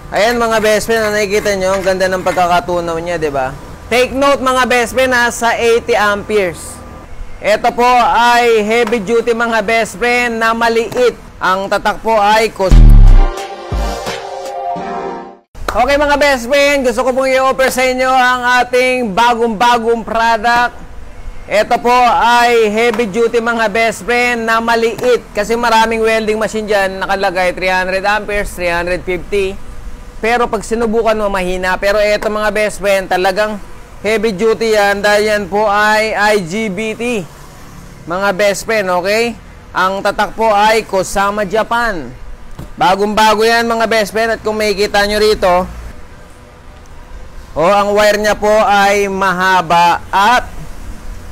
Ayan mga best friend, nakikita nyo, ang ganda ng pagkakatunaw niya, di ba? Take note mga best friend sa 80 amperes. Ito po ay heavy duty mga best friend na maliit. Ang tatak po ay Okay mga best friend, gusto ko pong i-offer sa inyo ang ating bagong product. Ito po ay heavy duty mga best friend na maliit. Kasi maraming welding machine dyan, nakalagay 300 amperes, 350. Pero pag sinubukan mo, mahina. Pero ito mga best friend, talagang heavy duty yan. Dahil yan po ay IGBT. Mga best friend, okay? Ang tatak po ay Kosama Japan. Bagong-bago yan mga best friend. At kung makikita nyo rito, ang wire niya po ay mahaba at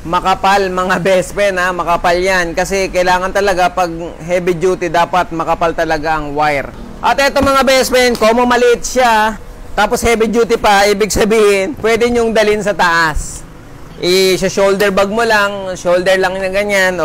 makapal mga best friend. Makapal yan. Kasi kailangan talaga pag heavy duty, dapat makapal talaga ang wire. At eto mga best friend, kung maliit siya, tapos heavy duty pa, ibig sabihin, pwede nyong dalhin sa taas. I-shoulder bag mo lang, shoulder lang na ganyan,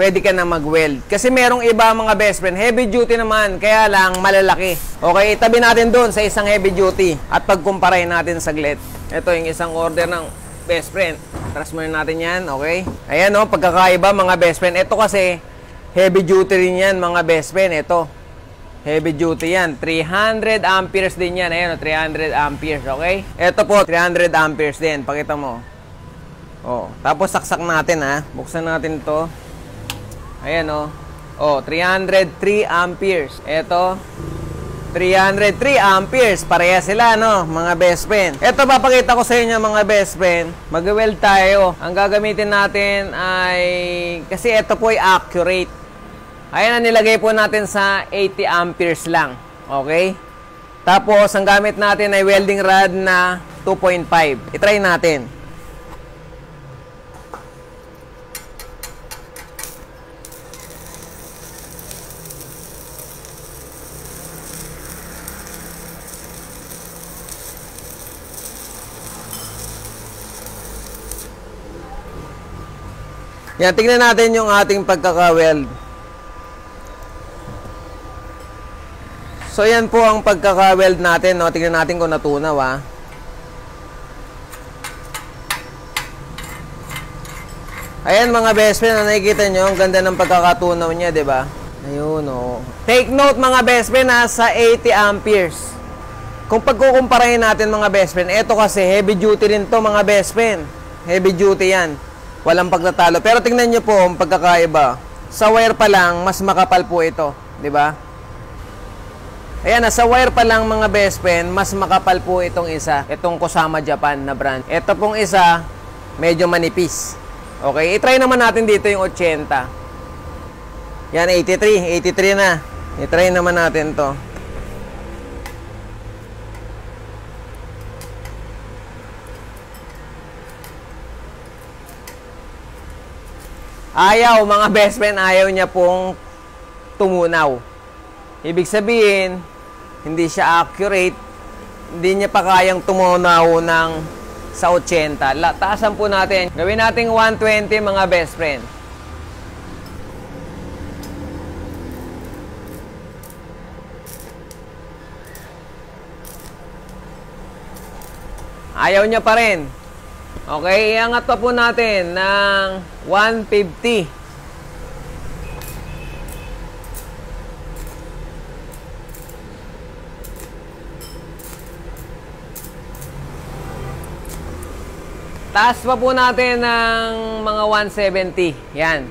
pwede ka na mag-weld. Kasi merong iba mga best friend, heavy duty naman, kaya lang malalaki. Okay, itabi natin doon sa isang heavy duty at pagkumparahin natin saglit. Ito yung isang order ng best friend. Trust mo natin yan, okay? Ayan pagkakaiba mga best friend. Ito kasi, heavy duty rin yan mga best friend. Ito. Heavy duty yan. 300 amperes din yan. Ayan 300 amperes. Okay? Ito po, 300 amperes din. Pakita mo. Tapos saksak natin Buksan natin to. Ayan 303 amperes. Ito, 303 amperes. Pareha sila, mga best friend. Ito, papakita ko sa inyo, mga best friend. Mag-weld tayo. Ang gagamitin natin ay, kasi ito po ay accurate. Ayan, nilagay po natin sa 80 amperes lang. Okay? Tapos, ang gamit natin ay welding rod na 2.5. I-try natin. Yan, tingnan natin yung ating pagkaka-weld. So, yan po ang pagkaka-weld natin, Tingnan natin kung natunaw, Ayan, mga best friend, nakikita nyo, ang ganda ng pagkakatunaw niya, di ba? Ayun, Take note, mga best friend, sa 80 amperes. Kung pagkukumparahin natin, mga best friend, ito kasi, heavy duty rin to, mga best friend. Heavy duty yan. Walang pagtatalo. Pero tingnan nyo po, ang pagkakaiba. Sa wire pa lang, mas makapal po ito, di ba? Ayan, sa wire pa lang mga best friend, mas makapal po itong isa. Itong Kosama Japan na brand. Ito pong isa, medyo manipis. Okay, i-try naman natin dito yung 80. Yan, 83 na. I-try naman natin to. Ayaw, mga best friend, ayaw niya pong tumunaw. Ibig sabihin, hindi siya accurate, hindi niya pa kayang tumunaw ng sa 80. Taasan po natin. Gawin natin 120 mga best friend. Ayaw niya pa rin. Okay, iangat pa po natin ng 150. Taas pa po natin ng mga 170. Yan.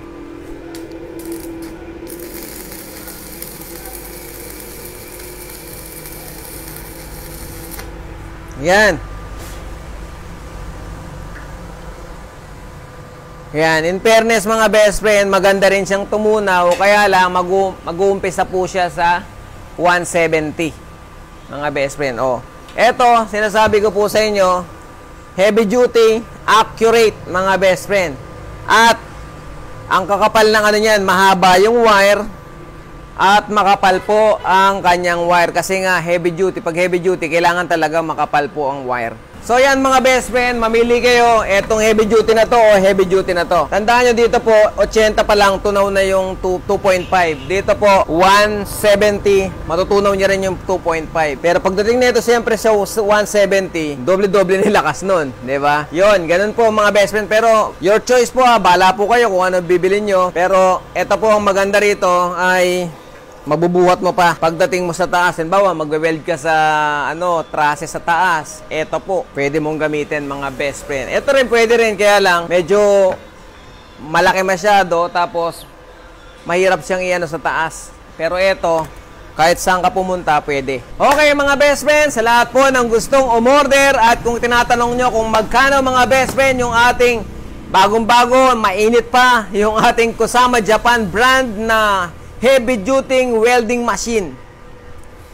Yan. Yan. In fairness mga best friend, maganda rin siyang tumunaw. Kaya lang mag-uumpisa po siya sa 170. Mga best friend. Eto, sinasabi ko po sa inyo, heavy duty, accurate mga best friend. At ang kakapal ng niyan, mahaba yung wire at makapal po ang kanyang wire kasi nga heavy duty. Pag heavy duty, kailangan talaga makapal po ang wire. So yan mga best friend, mamili kayo etong heavy duty na to o heavy duty na to. Tandaan nyo dito po, 80 pa lang, tunaw na yung 2.5. Dito po, 170, matutunaw niya rin yung 2.5. Pero pagdating nito siyempre sa 170, doble-doble nilakas nun, di ba? Yun, ganun po mga best friend. Pero your choice po ha, bahala po kayo kung ano bibili nyo. Pero eto po ang maganda rito ay mabubuhat mo pa pagdating mo sa taas. Halimbawa, magwe-weld ka sa trase sa taas. Ito po, pwede mong gamitin mga best friend. Ito rin pwede rin, kaya lang medyo malaki masyado, tapos mahirap siyang iano sa taas. Pero ito, kahit saan ka pumunta, pwede. Okay mga best friend, sa lahat po ng gustong umorder at kung tinatanong nyo kung magkano mga best friend yung ating bagong-bago, mainit pa, yung ating Kusama Japan brand na heavy duty welding machine.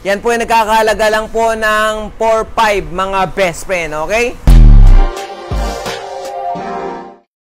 Yan po ay nagkakahalaga lang po ng 4.5 mga best friend, okay?